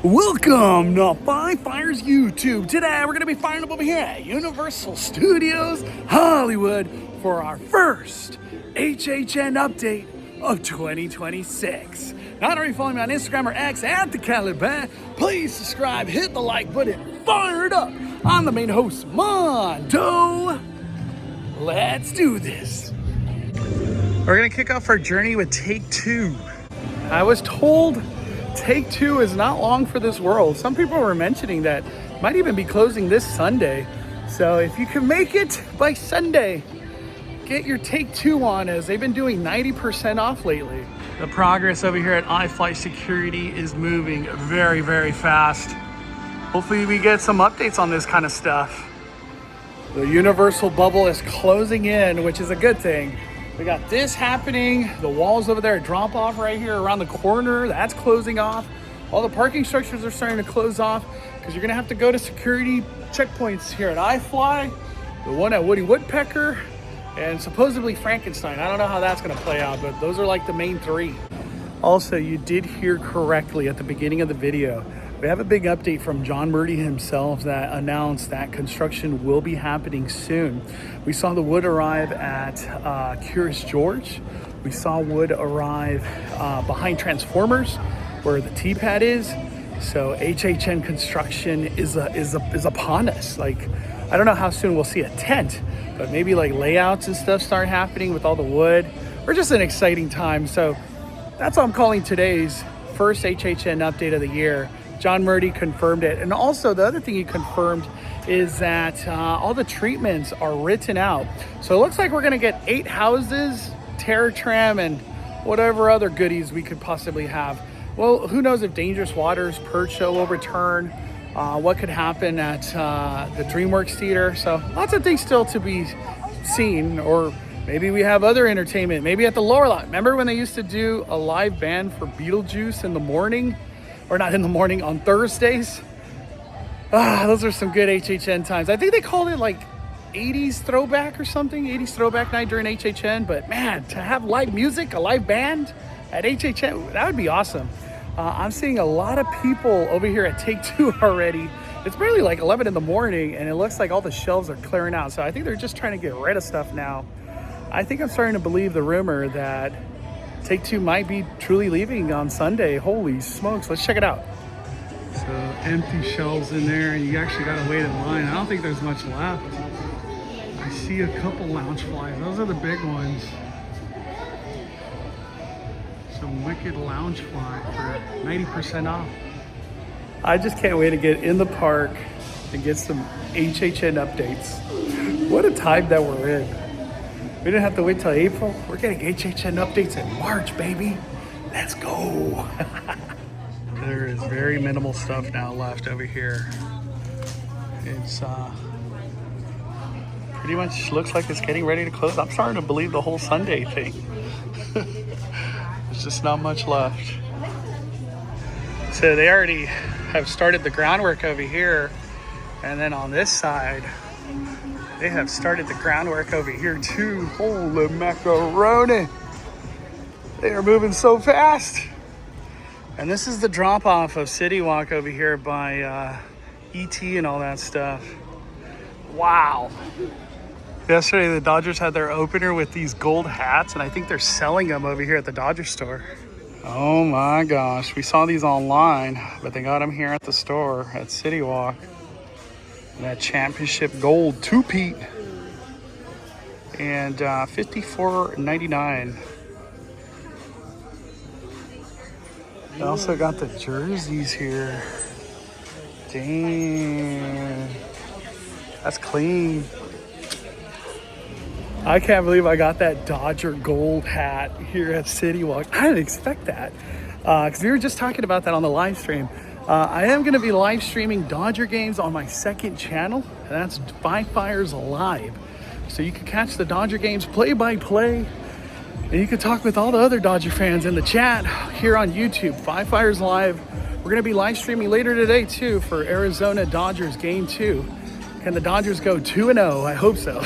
Welcome to Five Fires YouTube. Today we're going to be firing up over here at Universal Studios Hollywood for our first HHN update of 2026. Not already following me on Instagram or X at the Caliban, please subscribe, hit the like button, fire it up. I'm the main host, Mondo. Let's do this. We're going to kick off our journey with Take Two. I was told Take Two is not long for this world. Some people were mentioning that might even be closing this Sunday. So if you can make it by Sunday, get your Take Two on, as they've been doing 90% off lately. The progress over here at iFlight Security is moving very, very fast. Hopefully we get some updates on this kind of stuff. The Universal bubble is closing in, which is a good thing. We got this happening. The walls over there drop off right here around the corner. That's closing off. All the parking structures are starting to close off because you're gonna have to go to security checkpoints here at iFly, the one at Woody Woodpecker, and supposedly Frankenstein. I don't know how that's gonna play out, but those are like the main three. Also, you did hear correctly at the beginning of the video. We have a big update from John Murdy himself that announced that construction will be happening soon. We saw the wood arrive at Curious George. We saw wood arrive behind Transformers, where the T-pad is. So HHN construction is upon us. Like, I don't know how soon we'll see a tent, but maybe like layouts and stuff start happening with all the wood. We're just an exciting time. So that's what I'm calling today's first HHN update of the year. John Murdy confirmed it. And also the other thing he confirmed is that all the treatments are written out. So it looks like we're gonna get 8 houses, Terror Tram, and whatever other goodies we could possibly have. Well, who knows if Dangerous Waters Purge Show will return, what could happen at the DreamWorks Theater. So lots of things still to be seen, or maybe we have other entertainment, maybe at the lower lot. Remember when they used to do a live band for Beetlejuice in the morning? Or not in the morning, on Thursdays. Those are some good HHN times. I think they called it like 80s throwback or something, 80s throwback night during HHN. But man, to have live music, a live band at HHN, that would be awesome. I'm seeing a lot of people over here at Take Two already. It's barely like 11 in the morning and it looks like all the shelves are clearing out. So I think they're just trying to get rid of stuff now. I think I'm starting to believe the rumor that Take Two might be truly leaving on Sunday. Holy smokes, let's check it out. So empty shelves in there, and you actually gotta wait in line. I don't think there's much left. I see a couple Loungeflies. Those are the big ones. Some wicked Loungefly for 90% off. I just can't wait to get in the park and get some HHN updates. What a time that we're in. We didn't have to wait till April. We're getting HHN updates in March, baby. Let's go. There is very minimal stuff now left over here. It's pretty much looks like it's getting ready to close. I'm starting to believe the whole Sunday thing. There's just not much left. So they already have started the groundwork over here. And then on this side, they have started the groundwork over here too. Holy macaroni. They are moving so fast. And this is the drop off of CityWalk over here by ET and all that stuff. Wow. Yesterday the Dodgers had their opener with these gold hats, and I think they're selling them over here at the Dodger store. Oh my gosh. We saw these online, but they got them here at the store at CityWalk. That championship gold two-peat, and $54.99. They also got the jerseys here. Damn, that's clean. I can't believe I got that Dodger gold hat here at CityWalk. I didn't expect that, because we were just talking about that on the live stream. I am going to be live streaming Dodger games on my second channel, and that's Five Fires Live. So you can catch the Dodger games play by play, and you can talk with all the other Dodger fans in the chat here on YouTube. Five Fires Live. We're going to be live streaming later today too for Arizona Dodgers Game 2. Can the Dodgers go 2-0? I hope so.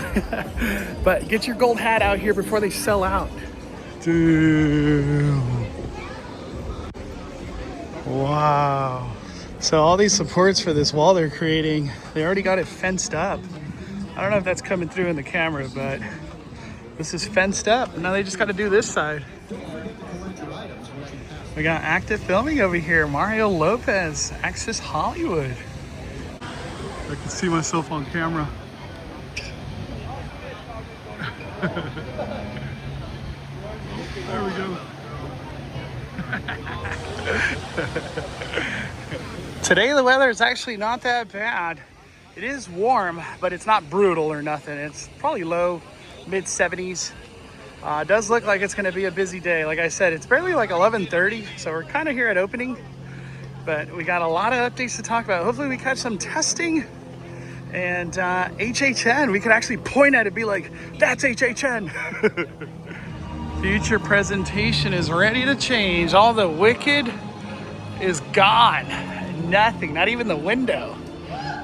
But get your gold hat out here before they sell out. Damn. Wow. So all these supports for this wall they're creating, they already got it fenced up. I don't know if that's coming through in the camera, but this is fenced up. And now they just got to do this side. We got active filming over here. Mario Lopez, Access Hollywood. I can see myself on camera. There we go. Today the weather is actually not that bad. It is warm, but it's not brutal or nothing. It's probably low, mid 70s. It does look like it's gonna be a busy day. Like I said, it's barely like 11:30, so we're kind of here at opening, but we got a lot of updates to talk about. Hopefully we catch some testing and HHN. We could actually point at it and be like, that's HHN. Future presentation is ready to change. All the wicked is gone. Nothing, not even the window.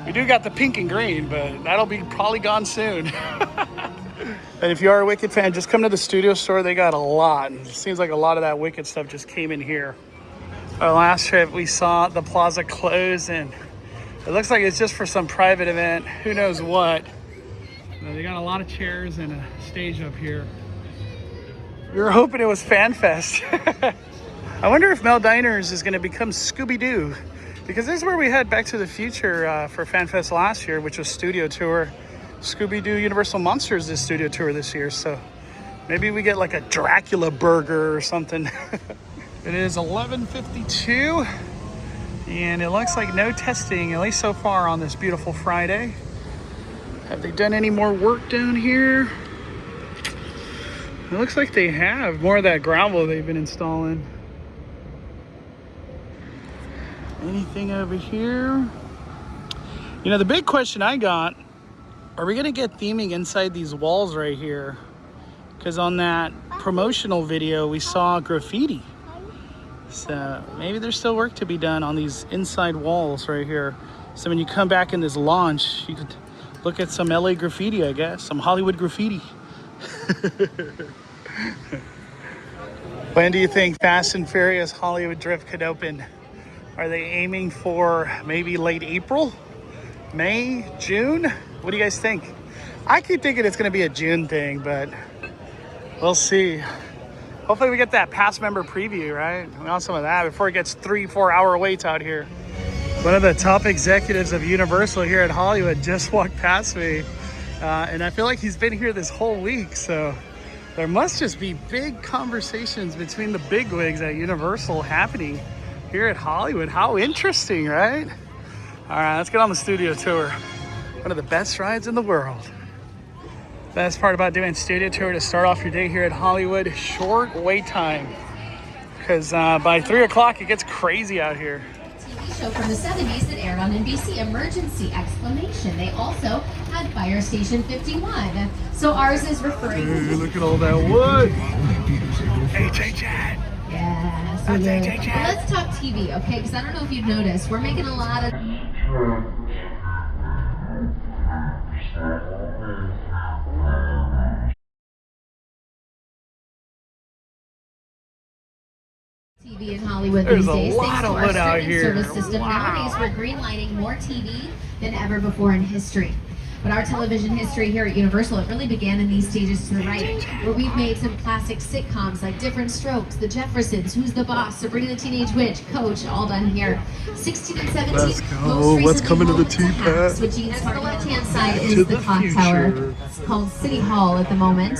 We do got the pink and green, but that'll be probably gone soon. And if you are a Wicked fan, just come to the studio store. They got a lot. It seems like a lot of that Wicked stuff just came in here. Our last trip, we saw the plaza close, and it looks like it's just for some private event. Who knows what. They got a lot of chairs and a stage up here. We were hoping it was Fan Fest. I wonder if Mel Diners is going to become Scooby-Doo, because this is where we had Back to the Future for Fan Fest last year, which was studio tour. Scooby-Doo Universal Monsters is studio tour this year, so maybe we get like a Dracula burger or something. It is 11:52, and it looks like no testing, at least so far on this beautiful Friday. Have they done any more work down here? It looks like they have. More of that gravel they've been installing. Anything over here? You know, the big question I got, are we gonna get theming inside these walls right here? Because on that promotional video, we saw graffiti. So maybe there's still work to be done on these inside walls right here. So when you come back in this launch, you could look at some LA graffiti, I guess, some Hollywood graffiti. When do you think Fast and Furious Hollywood Drift could open? Are they aiming for maybe late April? May? June? What do you guys think? I keep thinking it's going to be a June thing, but we'll see. Hopefully we get that past member preview, right? We want some of that before it gets 3-4 hour waits out here. One of the top executives of Universal here at Hollywood just walked past me. And I feel like he's been here this whole week, so there must just be big conversations between the bigwigs at Universal happening here at Hollywood. How interesting, right? All right, let's get on the studio tour. One of the best rides in the world. Best part about doing studio tour to start off your day here at Hollywood, short wait time. Because by 3 o'clock, it gets crazy out here. TV show from the 70s that aired on NBC, Emergency! They also had Fire Station 51. So ours is referring to... Look at all that wood. HHN. Yeah, so let's talk TV, okay? Because I don't know if you've noticed, we're making a lot of... TV in Hollywood these days, thanks to our streaming service system. Nowadays, we're greenlighting more TV than ever before in history. But our television history here at Universal, it really began in these stages to the right, where we've made some classic sitcoms like Different Strokes, The Jeffersons, Who's the Boss, Sabrina the Teenage Witch, Coach, all done here. 16 and 17. Let's go. What's coming to the teapot? Switching to the left-hand side is the clock tower. It's called City Hall at the moment.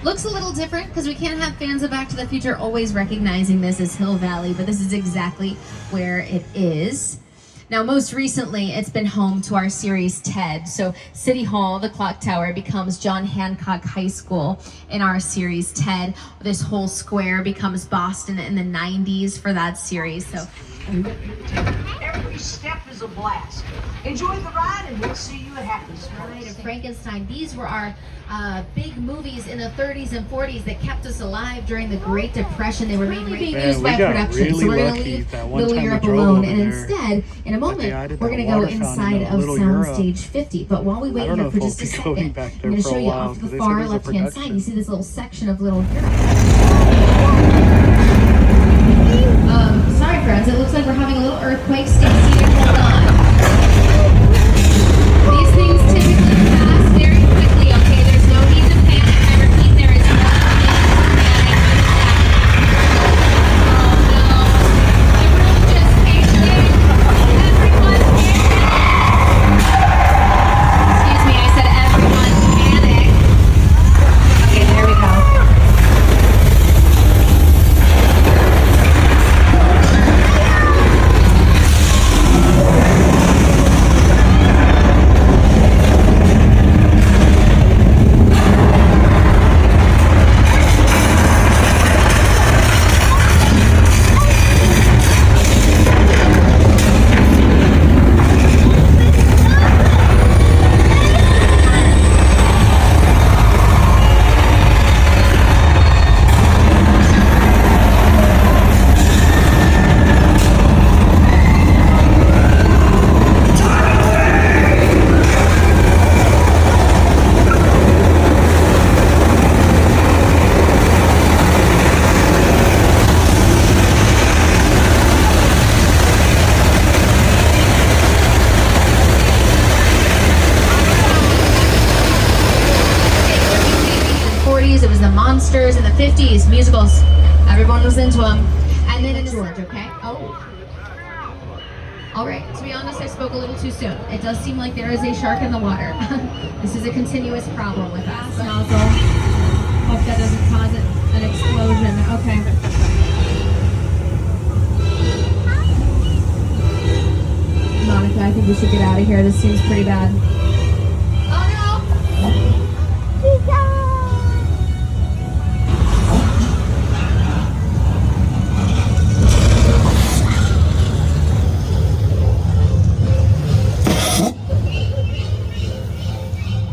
Looks a little different because we can't have fans of Back to the Future always recognizing this as Hill Valley, but this is exactly where it is. Now, most recently, it's been home to our series TED. So City Hall, the clock tower, becomes John Hancock High School in our series TED. This whole square becomes Boston in the 90s for that series. So every step is a blast. Enjoy the ride, and we'll see you at Happy Ride of Frankenstein. These were our big movies in the 30s and 40s that kept us alive during the Great Depression. They were mainly being used by production. Really, so we're going to leave Little Europe alone, and instead, in a moment, we're going to go inside of Soundstage 50. But while we wait here for just a second, I'm going to show you off the far left-hand side. You see this little section of Little Europe. Sorry, friends. It looks like we're having a little earthquake. Stay seated. 40s, it was the monsters. In the 50s, musicals. Everyone was into them. And then in George, okay? Oh. All right, to be honest, I spoke a little too soon. It does seem like there is a shark in the water. This is a continuous problem with us. Nozzle. Hope that doesn't cause an explosion. Okay. Monica, I think we should get out of here. This seems pretty bad. Oh no!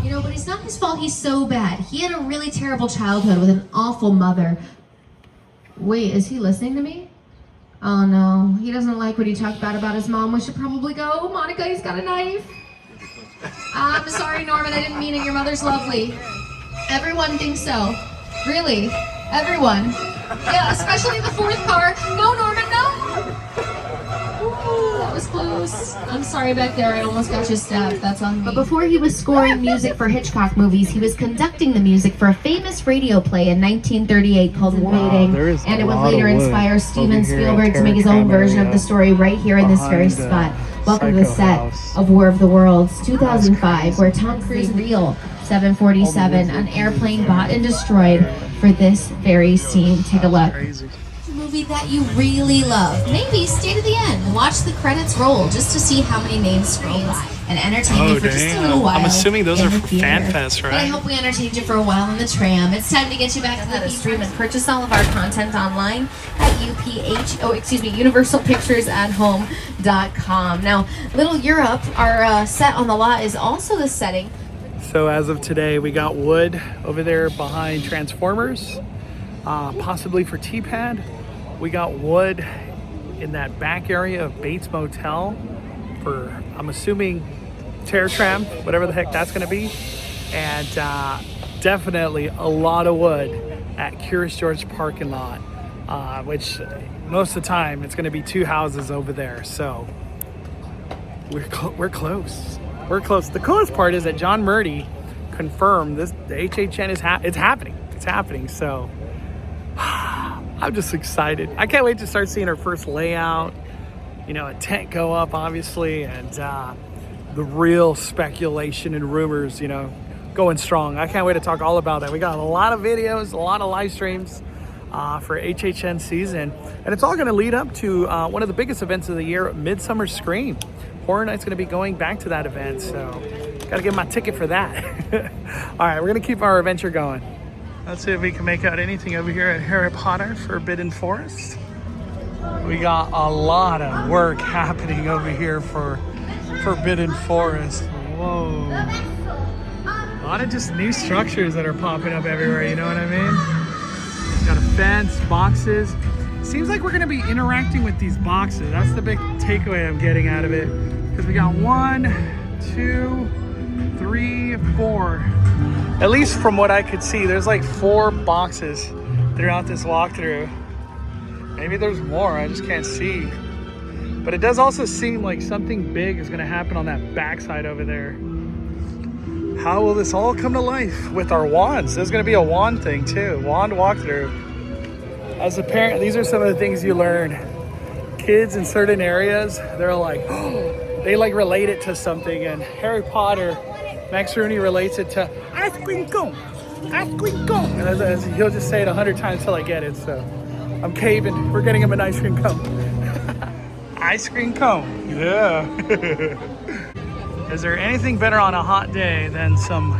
You know, but it's not his fault he's so bad. He had a really terrible childhood with an awful mother. Wait, is he listening to me? Oh no, he doesn't like what he talked about his mom. We should probably go. Monica, he's got a knife. I'm sorry, Norman, I didn't mean it. Your mother's lovely. Everyone thinks so. Really, everyone. Yeah, especially the fourth car. No, Norman, no. Ooh, that was close. I'm sorry back there, I almost got you stabbed. That's on me. But before he was scoring music for Hitchcock movies, he was conducting the music for a famous radio play in 1938 called Waiting, and it would later inspire Steven Spielberg to make his own version of the story right here in this very spot. Welcome to the set of War of the Worlds 2005, where Tom Cruise real 747, an airplane bought and destroyed for this very scene. Take a look. Movie that you really love. Maybe stay to the end and watch the credits roll just to see how many names scroll by and entertain you for just a little while. I'm assuming those are for theater. FanFest, right? But I hope we entertained you for a while on the tram. It's time to get you back to the stream and purchase all of our content online at universalpicturesathome.com. Now, Little Europe, our set on the lot, is also the setting. So as of today, we got wood over there behind Transformers, possibly for T-Pad. We got wood in that back area of Bates Motel for, I'm assuming, Terror Tram, whatever the heck that's going to be. And definitely a lot of wood at Curious George parking lot, which most of the time it's going to be two houses over there. So we're close. We're close. The coolest part is that John Murdy confirmed this. The HHN is it's happening. It's happening. So I'm just excited. I can't wait to start seeing our first layout. You know, a tent go up, obviously, and the real speculation and rumors, you know, going strong. I can't wait to talk all about that. We got a lot of videos, a lot of live streams for HHN season, and it's all going to lead up to one of the biggest events of the year, Midsummer Scream. Horror Night's going to be going back to that event, so got to get my ticket for that. All right, we're going to keep our adventure going. Let's see if we can make out anything over here at Harry Potter Forbidden Forest. We got a lot of work happening over here for Forbidden Forest. Whoa. A lot of just new structures that are popping up everywhere, you know what I mean? Got a fence, boxes. Seems like we're gonna be interacting with these boxes. That's the big takeaway I'm getting out of it. Because we got 1, 2, 3, 4. At least from what I could see, there's like 4 boxes throughout this walkthrough. Maybe there's more, I just can't see. But it does also seem like something big is gonna happen on that backside over there. How will this all come to life with our wands? There's gonna be a wand thing too, wand walkthrough. As a parent, these are some of the things you learn. Kids in certain areas, they're like, oh, they like relate it to something. And Harry Potter, Max Rooney relates it to ice cream cone, ice cream cone. And he'll just say it 100 times till I get it. So I'm caving. We're getting him an ice cream cone. Ice cream cone, yeah. Is there anything better on a hot day than some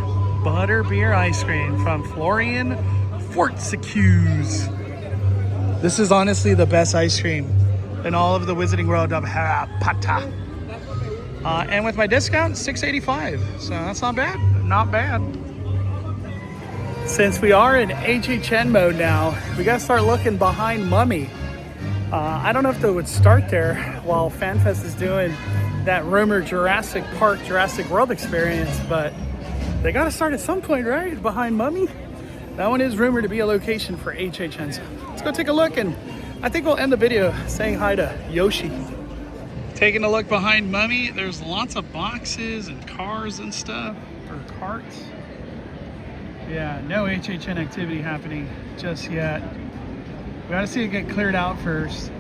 butterbeer ice cream from Florian Fortescue's? This is honestly the best ice cream in all of the Wizarding World of Harry Potter. And with my discount, $6.85. So that's not bad, not bad. Since we are in HHN mode now, we gotta start looking behind Mummy. I don't know if they would start there while FanFest is doing that rumored Jurassic Park, Jurassic World experience, but they gotta start at some point, right? Behind Mummy. That one is rumored to be a location for HHN. So let's go take a look, and I think we'll end the video saying hi to Yoshi. Taking a look behind Mummy, there's lots of boxes and cars and stuff, or carts. Yeah, no HHN activity happening just yet. We gotta see it get cleared out first.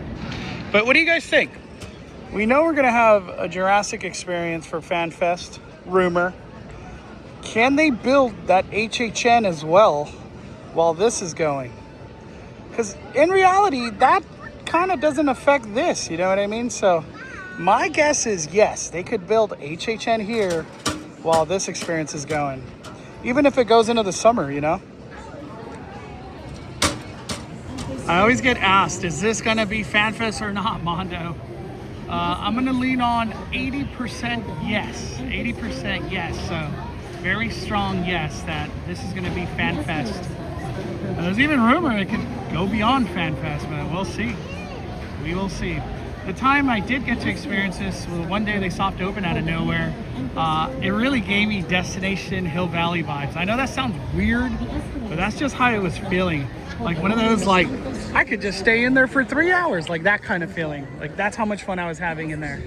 But what do you guys think? We know we're gonna have a Jurassic experience for FanFest, rumor. Can they build that HHN as well while this is going? Because in reality, that kind of doesn't affect this, you know what I mean? So my guess is yes, they could build HHN here while this experience is going. Even if it goes into the summer, you know? I always get asked, is this gonna be FanFest or not, Mondo? I'm gonna lean on 80% yes, 80% yes. So very strong yes that this is gonna be FanFest. There's even rumor it could go beyond FanFest, but we'll see. We will see. The time I did get to experience this, well, one day they soft opened out of nowhere. It really gave me Destination Hill Valley vibes. I know that sounds weird, but that's just how it was feeling. Like one of those, like, I could just stay in there for 3 hours, like that kind of feeling. Like that's how much fun I was having in there.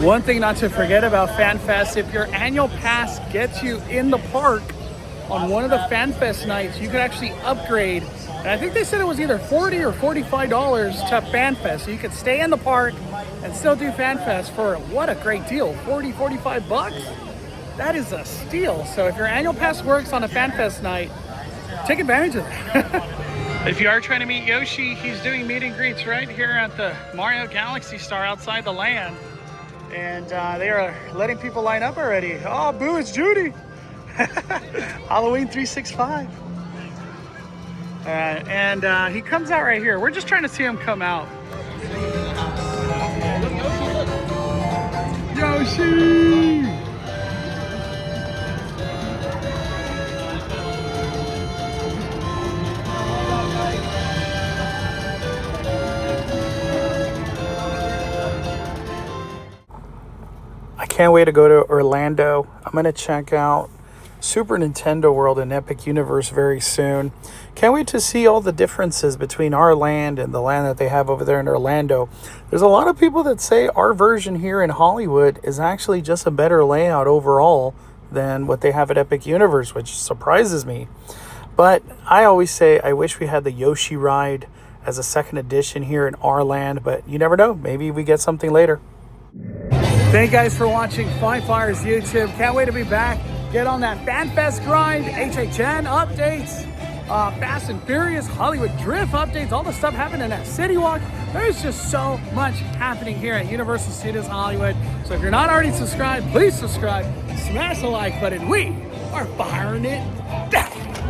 One thing not to forget about FanFest, if your annual pass gets you in the park on one of the FanFest nights, you could actually upgrade. And I think they said it was either $40 or $45 to FanFest. So you could stay in the park and still do FanFest for what a great deal, 40, 45 bucks? That is a steal. So if your annual pass works on a FanFest night, take advantage of that. If you are trying to meet Yoshi, he's doing meet and greets right here at the Mario Galaxy Star outside the land. And they are letting people line up already. Oh, boo, it's Judy. Halloween 365. And he comes out right here. We're just trying to see him come out. Yoshi! I can't wait to go to Orlando. I'm going to check out Super Nintendo World and Epic Universe very soon. Can't wait to see all the differences between our land and the land that they have over there in Orlando. There's a lot of people that say our version here in Hollywood is actually just a better layout overall than what they have at Epic Universe, which surprises me. But I always say I wish we had the Yoshi ride as a second edition here in our land, but you never know. Maybe we get something later. Thank you guys for watching Fly Flyers YouTube. Can't wait to be back. Get on that FanFest grind, HHN updates, Fast and Furious, Hollywood Drift updates, all the stuff happening at CityWalk. There's just so much happening here at Universal Studios Hollywood. So if you're not already subscribed, please subscribe, smash the like button. We are firing it down.